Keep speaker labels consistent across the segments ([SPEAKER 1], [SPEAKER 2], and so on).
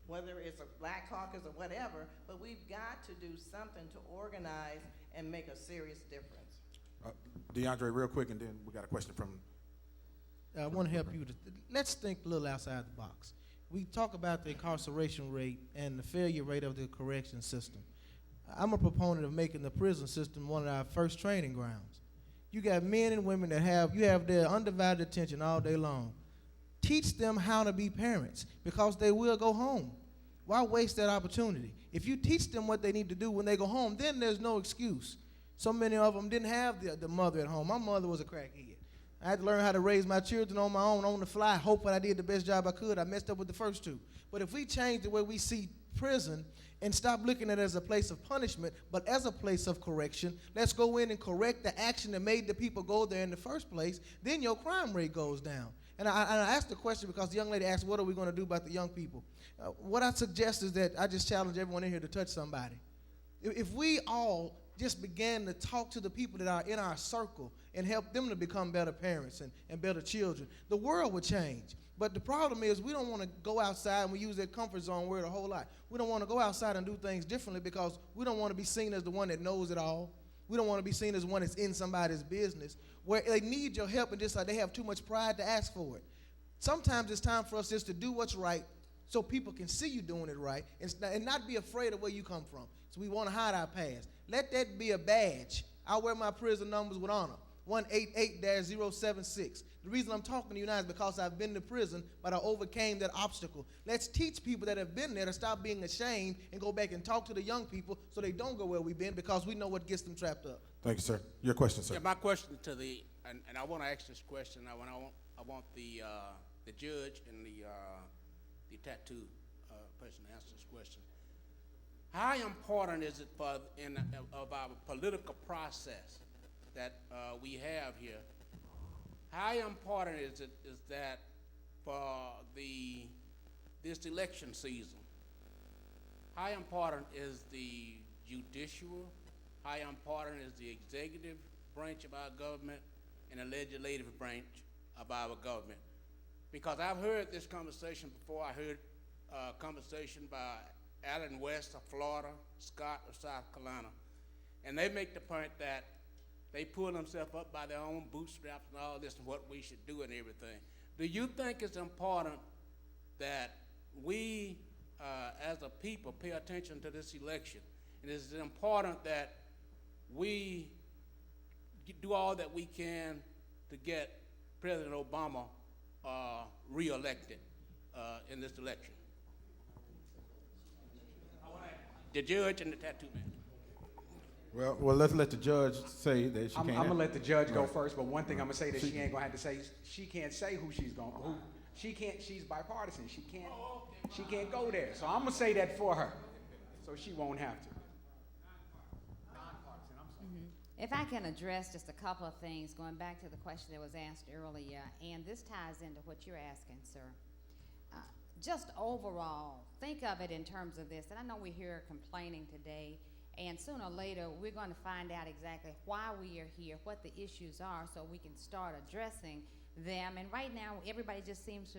[SPEAKER 1] whether it's a Black Caucus or whatever, but we've got to do something to organize and make a serious difference.
[SPEAKER 2] DeAndre, real quick, and then we got a question from.
[SPEAKER 3] I want to help you. Let's think a little outside the box. We talk about the incarceration rate and the failure rate of the correction system. I'm a proponent of making the prison system one of our first training grounds. You got men and women that have their undivided attention all day long. Teach them how to be parents, because they will go home. Why waste that opportunity? If you teach them what they need to do when they go home, then there's no excuse. So many of them didn't have the mother at home. My mother was a crackhead. I had to learn how to raise my children on my own, on the fly, hoping I did the best job I could. I messed up with the first two. But if we change the way we see prison and stop looking at it as a place of punishment, but as a place of correction, let's go in and correct the action that made the people go there in the first place, then your crime rate goes down. And I asked the question because the young lady asked, what are we going to do about the young people? What I suggest is that I just challenge everyone in here to touch somebody. If we all just began to talk to the people that are in our circle and help them to become better parents and better children, the world would change. But the problem is we don't want to go outside, and we use that comfort zone word a whole lot. We don't want to go outside and do things differently because we don't want to be seen as the one that knows it all. We don't want to be seen as one that's in somebody's business, where they need your help and just like they have too much pride to ask for it. Sometimes it's time for us just to do what's right so people can see you doing it right and not be afraid of where you come from. So we want to hide our past. Let that be a badge. I wear my prison numbers with honor, 188-076. The reason I'm talking to you now is because I've been to prison, but I overcame that obstacle. Let's teach people that have been there to stop being ashamed and go back and talk to the young people so they don't go where we've been, because we know what gets them trapped up.
[SPEAKER 2] Thank you, sir. Your question, sir.
[SPEAKER 4] Yeah, my question to and I want to ask this question. I want the judge and the tattoo person to answer this question. How important is it of our political process that we have here? How important is that for this election season? How important is the judicial? How important is the executive branch of our government and the legislative branch of our government? Because I've heard this conversation before. I heard a conversation by Allen West of Florida, Scott of South Carolina, and they make the point that they pull themselves up by their own bootstraps and all this and what we should do and everything. Do you think it's important that we, as a people, pay attention to this election? And is it important that we do all that we can to get President Obama reelected in this election? The judge and the tattoo man.
[SPEAKER 2] Well, let's let the judge say that she
[SPEAKER 5] I'm
[SPEAKER 2] can't.
[SPEAKER 5] gonna let the judge go first, but one thing I'm gonna say that she ain't gonna have to say, she can't say who she's going, she can't, she's bipartisan, she can't go there. So I'm gonna say that for her, so she won't have to.
[SPEAKER 6] If I can address just a couple of things, going back to the question that was asked earlier, and this ties into what you're asking, sir. Just overall, think of it in terms of this, and I know we're here complaining today, and sooner or later we're going to find out exactly why we are here, what the issues are, so we can start addressing them. And right now everybody just seems to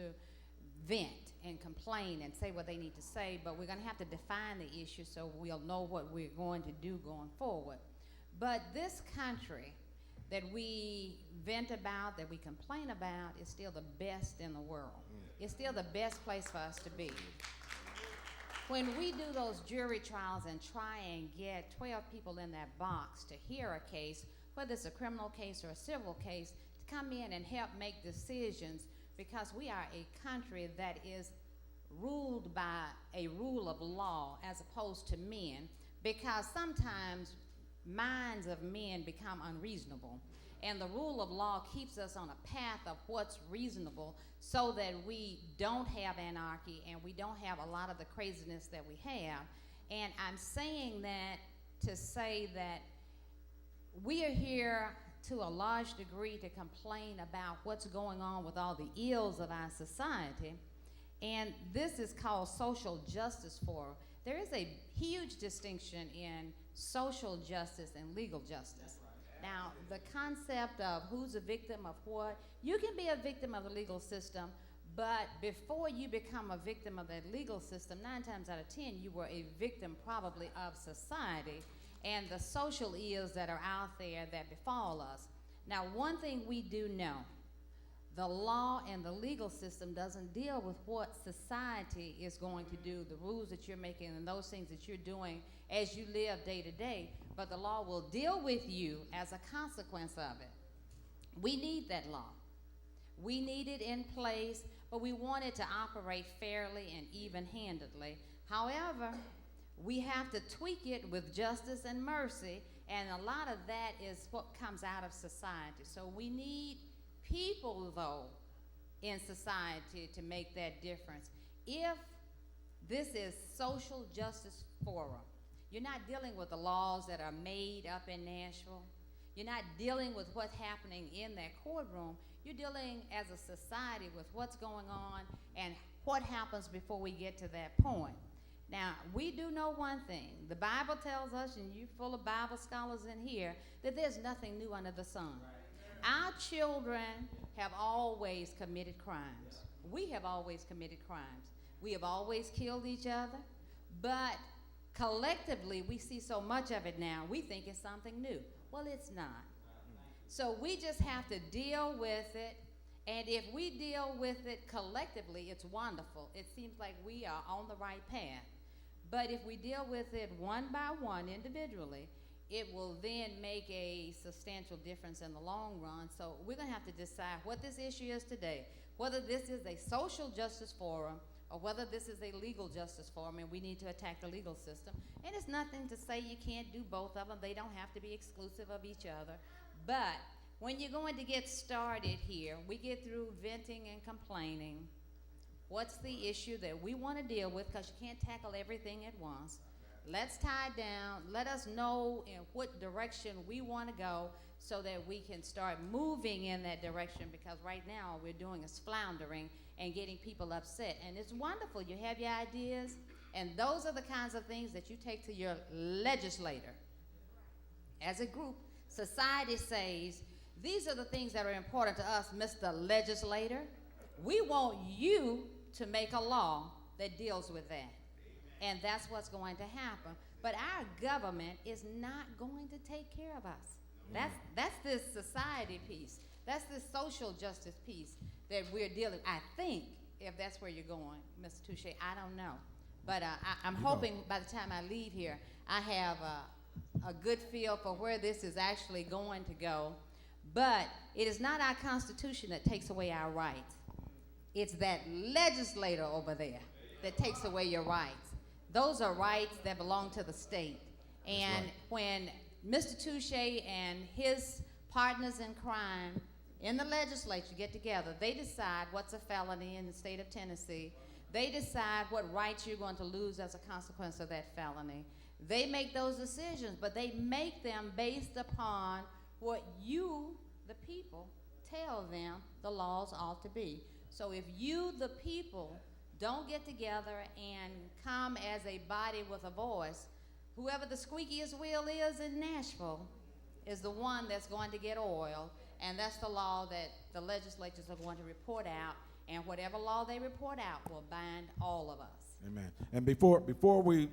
[SPEAKER 6] vent and complain and say what they need to say, but we're going to have to define the issue so we'll know what we're going to do going forward. But this country that we vent about, that we complain about, is still the best in the world. It's still the best place for us to be. When we do those jury trials and try and get 12 people in that box to hear a case, whether it's a criminal case or a civil case, to come in and help make decisions, because we are a country that is ruled by a rule of law as opposed to men, because sometimes minds of men become unreasonable, and the rule of law keeps us on a path of what's reasonable so that we don't have anarchy and we don't have a lot of the craziness that we have. And I'm saying that to say that we are here to a large degree to complain about what's going on with all the ills of our society, and this is called social justice for. There is a huge distinction in social justice and legal justice. Now, the concept of who's a victim of what, you can be a victim of the legal system, But before you become a victim of that legal system, 9 times out of 10, you were a victim probably of society and the social ills that are out there that befall us. Now, one thing we do know, the law and the legal system doesn't deal with what society is going to do, the rules that you're making and those things that you're doing as you live day to day, but the law will deal with you as a consequence of it. We need that law. We need it in place, but we want it to operate fairly and even-handedly. However, we have to tweak it with justice and mercy, and a lot of that is what comes out of society. So we need people, though, in society to make that difference. If this is social justice forum, you're not dealing with the laws that are made up in Nashville. You're not dealing with what's happening in that courtroom. You're dealing as a society with what's going on and what happens before we get to that point. Now, we do know one thing. The Bible tells us, and you're full of Bible scholars in here, that there's nothing new under the sun. Our children have always committed crimes. We have always committed crimes. We have always killed each other, but collectively, we see so much of it now, we think it's something new. Well, it's not. So we just have to deal with it, and if we deal with it collectively, it's wonderful. It seems like we are on the right path. But if we deal with it one by one individually, it will then make a substantial difference in the long run. So we're going to have to decide what this issue is today, whether this is a social justice forum or whether this is a legal justice forum, and we need to attack the legal system. And it's nothing to say you can't do both of them. They don't have to be exclusive of each other. But when you're going to get started here, we get through venting and complaining. What's the issue that we want to deal with? Because you can't tackle everything at once. Let's tie it down. Let us know in what direction we want to go so that we can start moving in that direction, because right now all we're doing is floundering and getting people upset. And it's wonderful. You have your ideas, and those are the kinds of things that you take to your legislator. As a group, society says, these are the things that are important to us, Mr. Legislator. We want you to make a law that deals with that. And that's what's going to happen. But our government is not going to take care of us. That's this society piece. That's this social justice piece that we're dealing. I think, if that's where you're going, Mr. Touche, I don't know. But I'm hoping by the time I leave here, I have a good feel for where this is actually going to go. But it is not our Constitution that takes away our rights. It's that legislator over there that takes away your rights. Those are rights that belong to the state. And when Mr. Touche and his partners in crime in the legislature get together, they decide what's a felony in the state of Tennessee. They decide what rights you're going to lose as a consequence of that felony. They make those decisions, but they make them based upon what you, the people, tell them the laws ought to be. So if you, the people, don't get together and come as a body with a voice, whoever the squeakiest wheel is in Nashville is the one that's going to get oiled, and that's the law that the legislatures are going to report out, and whatever law they report out will bind all of us.
[SPEAKER 2] Amen. And before we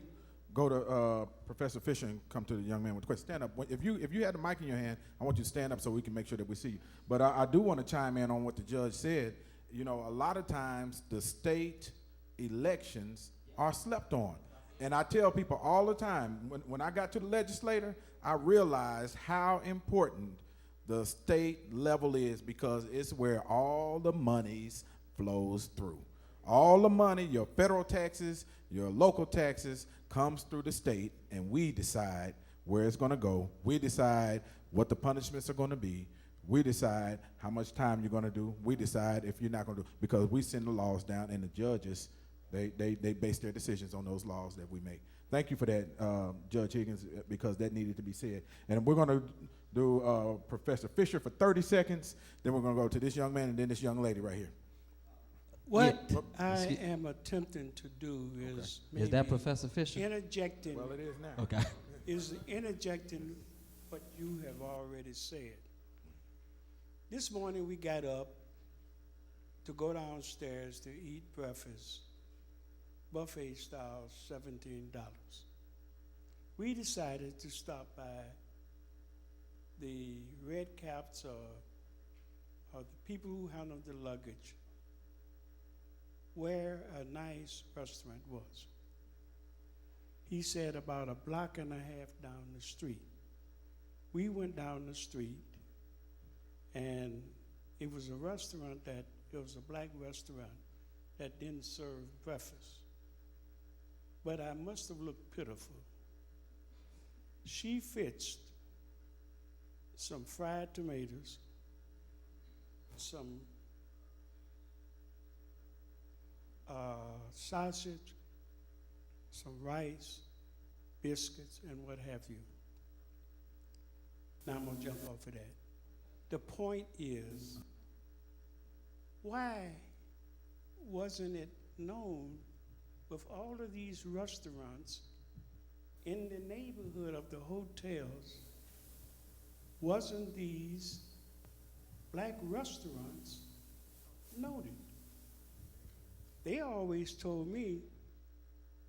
[SPEAKER 2] go to Professor Fisher and come to the young man with the question, stand up. If you had the mic in your hand, I want you to stand up so we can make sure that we see you. But I do want to chime in on what the judge said. You know, a lot of times the state elections are slept on. And I tell people all the time, when I got to the legislature, I realized how important the state level is, because it's where all the monies flows through. All the money, your federal taxes, your local taxes, comes through the state, and we decide where it's going to go. We decide what the punishments are going to be. We decide how much time you're going to do. We decide if you're not going to do, because we send the laws down, and the judges, they base their decisions on those laws that we make. Thank you for that, Judge Higgins, because that needed to be said. And we're going to do Professor Fisher for 30 seconds. Then we're going to go to this young man and then this young lady right here.
[SPEAKER 7] What I am attempting to do is
[SPEAKER 8] Is that Professor Fisher?
[SPEAKER 7] interjecting.
[SPEAKER 2] Well, it is now.
[SPEAKER 8] Okay.
[SPEAKER 7] Is interjecting what you have already said. This morning we got up to go downstairs to eat breakfast, buffet style, $17. We decided to stop by the red caps or the people who handle the luggage where a nice restaurant was. He said about a block and a half down the street. We went down the street, and it was a restaurant it was a black restaurant that didn't serve breakfast. But I must have looked pitiful. She fixed some fried tomatoes, some sausage, some rice, biscuits, and what have you. Now I'm gonna jump off of that. The point is, why wasn't it known with all of these restaurants in the neighborhood of the hotels, wasn't these black restaurants noted? They always told me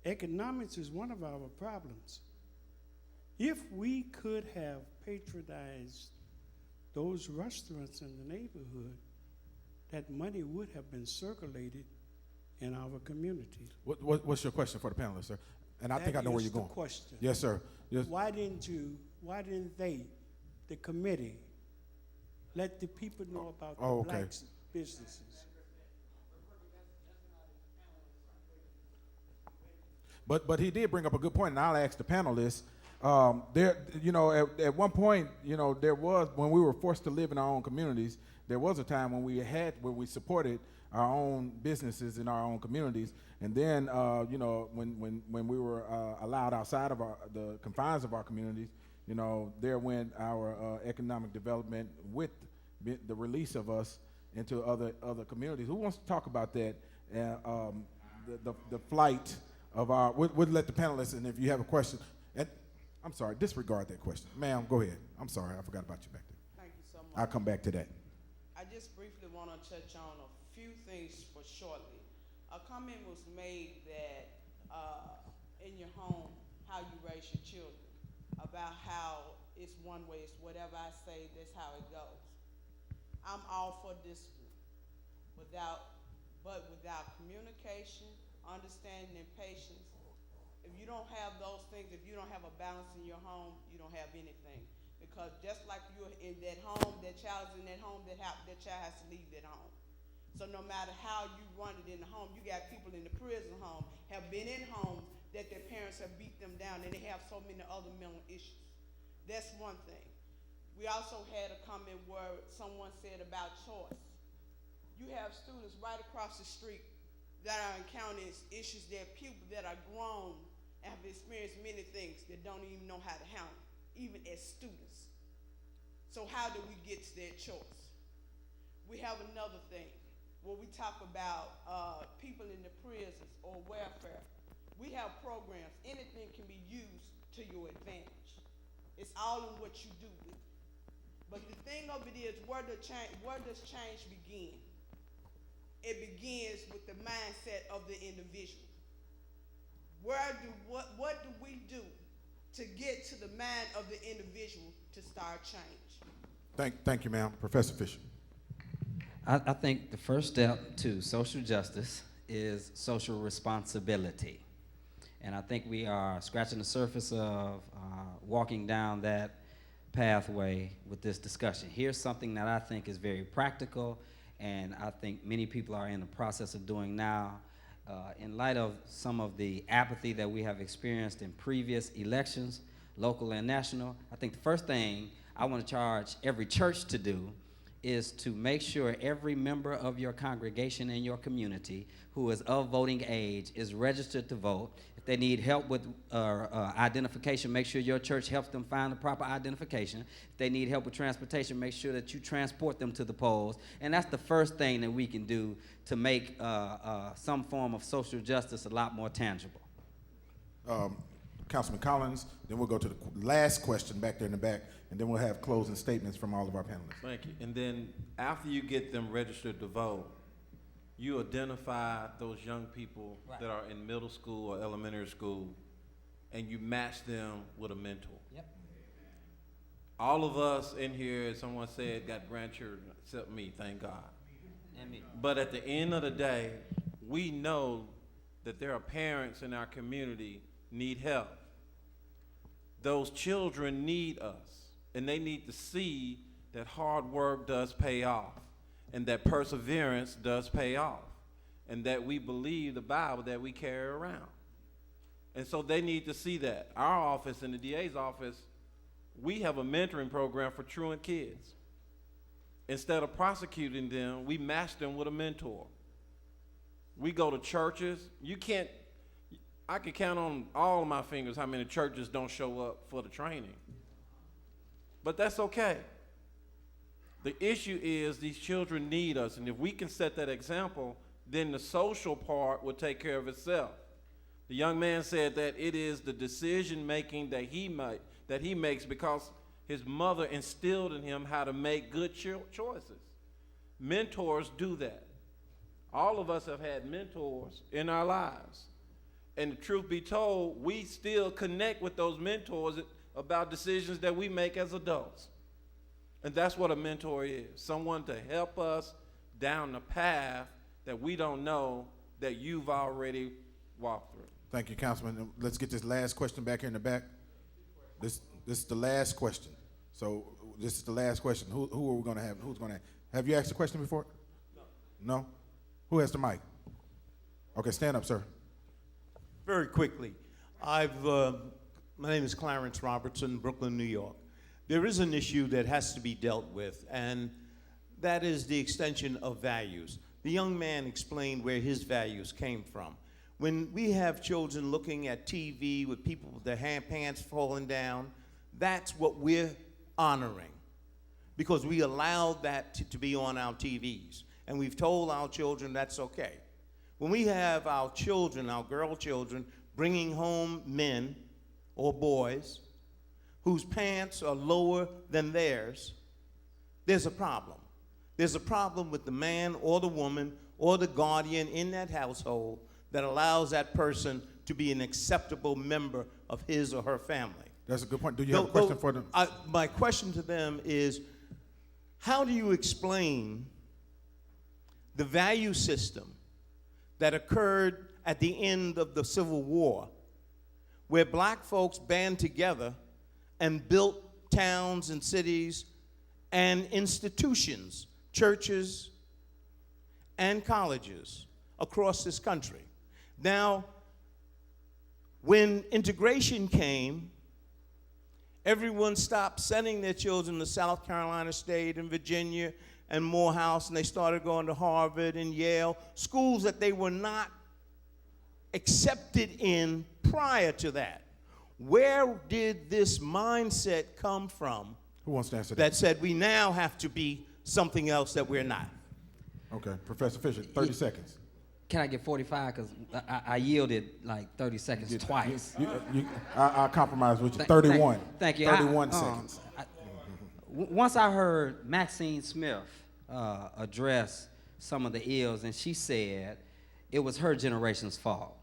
[SPEAKER 7] economics is one of our problems. If we could have patronized those restaurants in the neighborhood, that money would have been circulated in our community.
[SPEAKER 2] What's your question for the panelists, sir? And I think I know where you're going.
[SPEAKER 7] That is the question.
[SPEAKER 2] Yes, sir. Yes.
[SPEAKER 7] Why didn't they, the committee, let the people know about the
[SPEAKER 2] okay.
[SPEAKER 7] black businesses?
[SPEAKER 2] But he did bring up a good point, and I'll ask the panelists. At one point, there was, when we were forced to live in our own communities, there was a time when we supported our own businesses in our own communities, and then when we were allowed outside of the confines of our communities, there went our economic development with the release of us into other communities. Who wants to talk about that? The flight of our. We'll let the panelists, and if you have a question, and I'm sorry, disregard that question, ma'am. Go ahead. I'm sorry, I forgot about you back there.
[SPEAKER 8] Thank you so much.
[SPEAKER 2] I'll come back to that.
[SPEAKER 8] I just briefly want to touch on a few things for shortly. A comment was made that in your home, how you raise your children, about how it's one way, it's whatever I say, that's how it goes. I'm all for discipline, but without communication, understanding, and patience. If you don't have those things, if you don't have a balance in your home, you don't have anything. Because just like you're in that home, that child is in that home, that child has to leave that home. So no matter how you run it in the home, you got people in the prison home, have been in homes that their parents have beat them down, and they have so many other mental issues. That's one thing. We also had a comment where someone said about choice. You have students right across the street that are encountering issues, that people that are grown and have experienced many things that don't even know how to handle, even as students. So how do we get to that choice? We have another thing where we talk about people in the prisons or welfare. We have programs. Anything can be used to your advantage. It's all in what you do with it. But the thing of it is, where does change begin? It begins with the mindset of the individual. What do we do to get to the mind of the individual to start change?
[SPEAKER 2] Thank you, ma'am. Professor Fisher.
[SPEAKER 9] I think the first step to social justice is social responsibility. And I think we are scratching the surface of walking down that pathway with this discussion. Here's something that I think is very practical, and I think many people are in the process of doing now. In light of some of the apathy that we have experienced in previous elections, local and national, I think the first thing I want to charge every church to do is to make sure every member of your congregation and your community who is of voting age is registered to vote. If they need help with identification, make sure your church helps them find the proper identification. If they need help with transportation, make sure that you transport them to the polls. And that's the first thing that we can do to make some form of social justice a lot more tangible.
[SPEAKER 2] Councilman Collins, then we'll go to the last question back there in the back, and then we'll have closing statements from all of our panelists.
[SPEAKER 10] Thank you. And then after you get them registered to vote, you identify those young people
[SPEAKER 9] Right.
[SPEAKER 10] that are in middle school or elementary school, and you match them with a mentor.
[SPEAKER 9] Yep.
[SPEAKER 10] All of us in here, as someone said, got grandchildren, except me, thank God.
[SPEAKER 9] And me.
[SPEAKER 10] But at the end of the day, we know that there are parents in our community need help. Those children need us, and they need to see that hard work does pay off, and that perseverance does pay off, and that we believe the Bible that we carry around. And so they need to see that. Our office, in the DA's office, we have a mentoring program for truant kids. Instead of prosecuting them, we match them with a mentor. We go to churches. I can count on all of my fingers how many churches don't show up for the training. But that's okay. The issue is these children need us, and if we can set that example, then the social part will take care of itself. The young man said that it is the decision making that he makes because his mother instilled in him how to make good choices. Mentors do that. All of us have had mentors in our lives. And the truth be told, we still connect with those mentors about decisions that we make as adults. And that's what a mentor is, someone to help us down the path that we don't know that you've already walked through.
[SPEAKER 2] Thank you, Councilman. Let's get this last question back here in the back. This is the last question. So this is the last question. Who are we going to have? Who's going to have you asked a question before? No. No? Who has the mic? Okay, stand up, sir.
[SPEAKER 11] Very quickly, my name is Clarence Robertson, Brooklyn, New York. There is an issue that has to be dealt with, and that is the extension of values. The young man explained where his values came from. When we have children looking at TV with people with their pants falling down, that's what we're honoring, because we allowed that to be on our TVs, and we've told our children that's okay. When we have our children, our girl children, bringing home men or boys whose pants are lower than theirs, there's a problem. There's a problem with the man or the woman or the guardian in that household that allows that person to be an acceptable member of his or her family.
[SPEAKER 2] That's a good point. Do you have a question for them?
[SPEAKER 11] My question to them is, how do you explain the value system that occurred at the end of the Civil War, where black folks band together and built towns and cities and institutions, churches and colleges across this country? Now, when integration came, everyone stopped sending their children to South Carolina State and Virginia and Morehouse, and they started going to Harvard and Yale, schools that they were not accepted in prior to that. Where did this mindset come from?
[SPEAKER 2] Who wants to answer
[SPEAKER 11] that said we now have to be something else that we're not?
[SPEAKER 2] Okay, Professor Fisher, 30 seconds.
[SPEAKER 9] Can I get 45? Because I yielded like 30 seconds twice.
[SPEAKER 2] I compromise with you. 31.
[SPEAKER 9] Thank you.
[SPEAKER 2] 31 seconds.
[SPEAKER 9] Once I heard Maxine Smith address some of the ills, and she said it was her generation's fault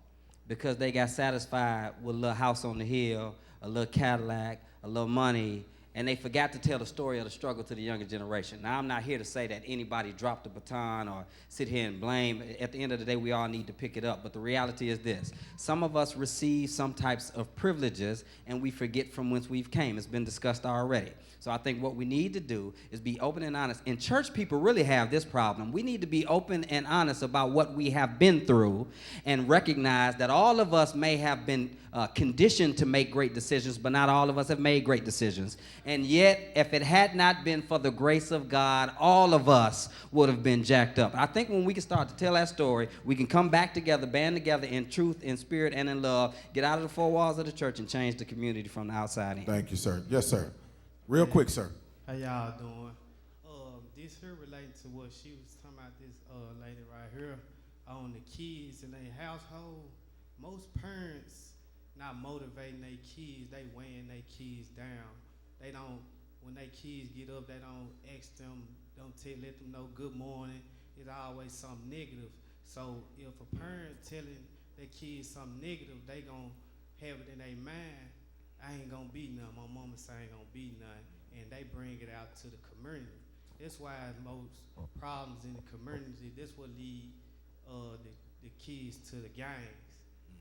[SPEAKER 9] because they got satisfied with a little house on the hill, a little Cadillac, a little money, and they forgot to tell the story of the struggle to the younger generation. Now, I'm not here to say that anybody dropped the baton or sit here and blame. At the end of the day, we all need to pick it up. But the reality is this. Some of us receive some types of privileges, and we forget from whence we've came. It's been discussed already. So I think what we need to do is be open and honest. And church people really have this problem. We need to be open and honest about what we have been through and recognize that all of us may have been conditioned to make great decisions, but not all of us have made great decisions. And yet, if it had not been for the grace of God, all of us would have been jacked up. I think when we can start to tell that story, we can come back together, band together in truth, in spirit, and in love, get out of the four walls of the church and change the community from the outside in.
[SPEAKER 2] Thank you, sir. Yes, sir. Real quick, sir.
[SPEAKER 12] How y'all doing? This here relating to what she was talking about, this lady right here, on the kids in their household. Most parents not motivating their kids, they weighing their kids down. They don't, when their kids get up, they don't ask them, let them know good morning. It's always something negative. So if a parent telling their kids something negative, they gonna have it in their mind. I ain't gonna be none. My mama say I ain't gonna be none, and they bring it out to the community. That's why most problems in the community. This will lead the kids to the gangs.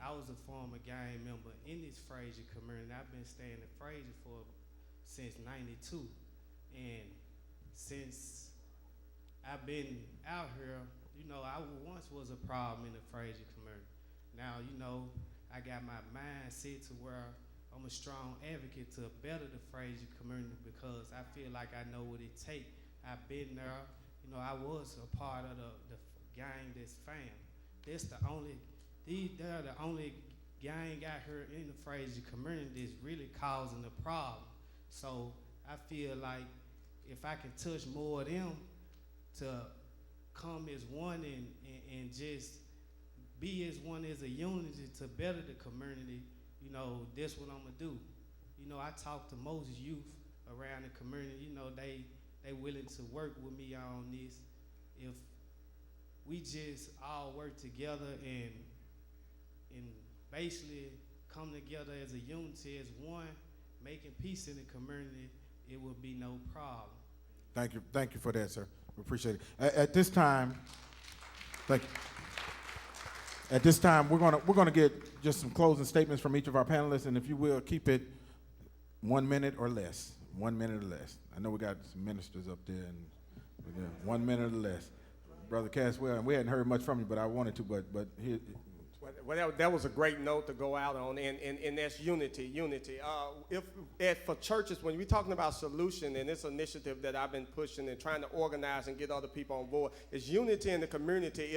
[SPEAKER 12] I was a former gang member in this Frayser community. I've been staying in Frayser since '92, and since I've been out here, you know, I once was a problem in the Frayser community. Now, you know, I got my mind set to where I'm a strong advocate to better the Frayser community because I feel like I know what it takes. I've been there. You know, I was a part of the gang that's found. They're the only gang out here in the Frayser community that's really causing the problem. So I feel like if I can touch more of them to come as one and just be as one as a unity to better the community, you know, that's what I'm gonna do. You know, I talk to most youth around the community, you know, they willing to work with me on this. If we just all work together and basically come together as a unity, as one, making peace in the community, it will be no problem.
[SPEAKER 2] Thank you for that, sir. We appreciate it. At this time, thank you. At this time, we're gonna get just some closing statements from each of our panelists, and if you will, keep it 1 minute or less. 1 minute or less. I know we got some ministers up there, and we got 1 minute or less. Brother Caswell, and we hadn't heard much from you, but I wanted to, but here.
[SPEAKER 13] Well, that was a great note to go out on, and that's unity. For churches, when we're talking about solution and this initiative that I've been pushing and trying to organize and get other people on board, is unity in the community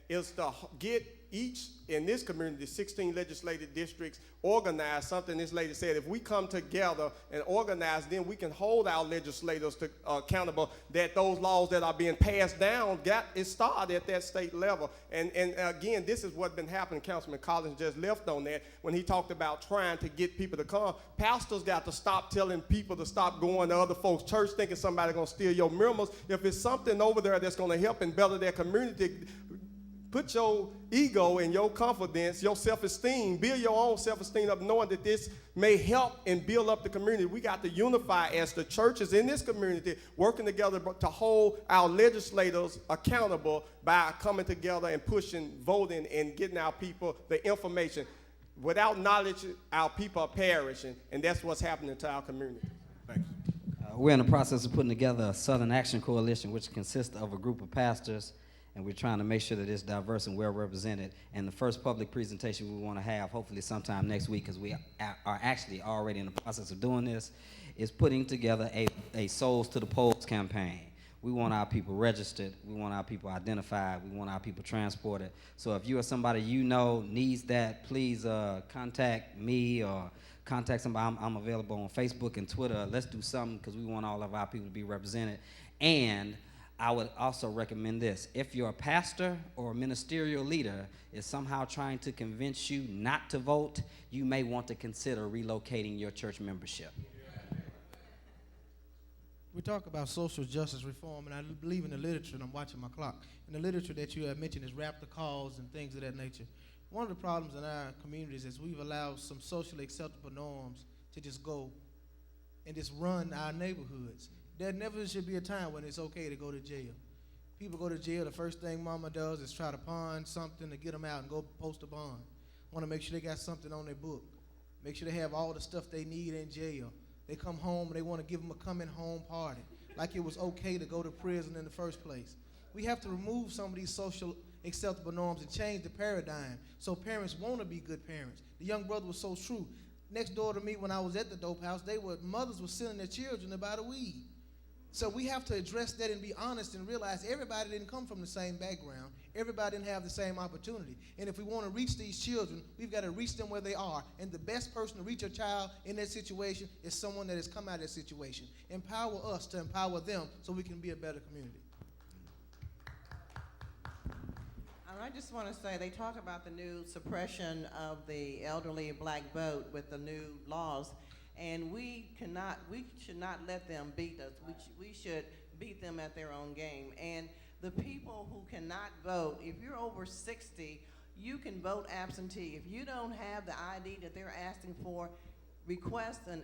[SPEAKER 13] is to get each, in this community, 16 legislative districts, organize something this lady said. If we come together and organize, then we can hold our legislators accountable that those laws that are being passed down it started at that state level. And again, this is what's been happening. Councilman Collins just left on that when he talked about trying to get people to come. Pastors got to stop telling people to stop going to other folks' church thinking somebody's going to steal your members. If it's something over there that's going to help and better their community, put your ego and your confidence, your self-esteem, build your own self-esteem up knowing that this may help and build up the community. We got to unify as the churches in this community, working together to hold our legislators accountable by coming together and pushing, voting, and getting our people the information. Without knowledge, our people are perishing, and that's what's happening to our community.
[SPEAKER 2] Thanks.
[SPEAKER 9] We're in the process of putting together a Southern Action Coalition, which consists of a group of pastors, and we're trying to make sure that it's diverse and well represented. And the first public presentation we want to have, hopefully sometime next week, because we are actually already in the process of doing this, is putting together a Souls to the Polls campaign. We want our people registered. We want our people identified. We want our people transported. So if you or somebody you know needs that, please contact me or contact somebody. I'm available on Facebook and Twitter. Let's do something because we want all of our people to be represented. And I would also recommend this. If your pastor or ministerial leader is somehow trying to convince you not to vote, you may want to consider relocating your church membership.
[SPEAKER 3] We talk about social justice reform, and I believe in the literature, and I'm watching my clock, in the literature that you have mentioned is rap the cause and things of that nature. One of the problems in our communities is we've allowed some socially acceptable norms to just go and just run our neighborhoods. There never should be a time when it's okay to go to jail. People go to jail, the first thing mama does is try to pawn something to get them out and go post a bond. Want to make sure they got something on their book. Make sure they have all the stuff they need in jail. They come home and they want to give them a coming home party, like it was okay to go to prison in the first place. We have to remove some of these social acceptable norms and change the paradigm so parents want to be good parents. The young brother was so true. Next door to me when I was at the dope house, mothers were sending their children to buy the weed. So we have to address that and be honest and realize everybody didn't come from the same background. Everybody didn't have the same opportunity. And if we want to reach these children, we've got to reach them where they are. And the best person to reach a child in that situation is someone that has come out of that situation. Empower us to empower them so we can be a better community.
[SPEAKER 1] I just want to say, they talk about the new suppression of the elderly black vote with the new laws. And we should not let them beat us. We should beat them at their own game. And the people who cannot vote, if you're over 60, you can vote absentee. If you don't have the ID that they're asking for, request an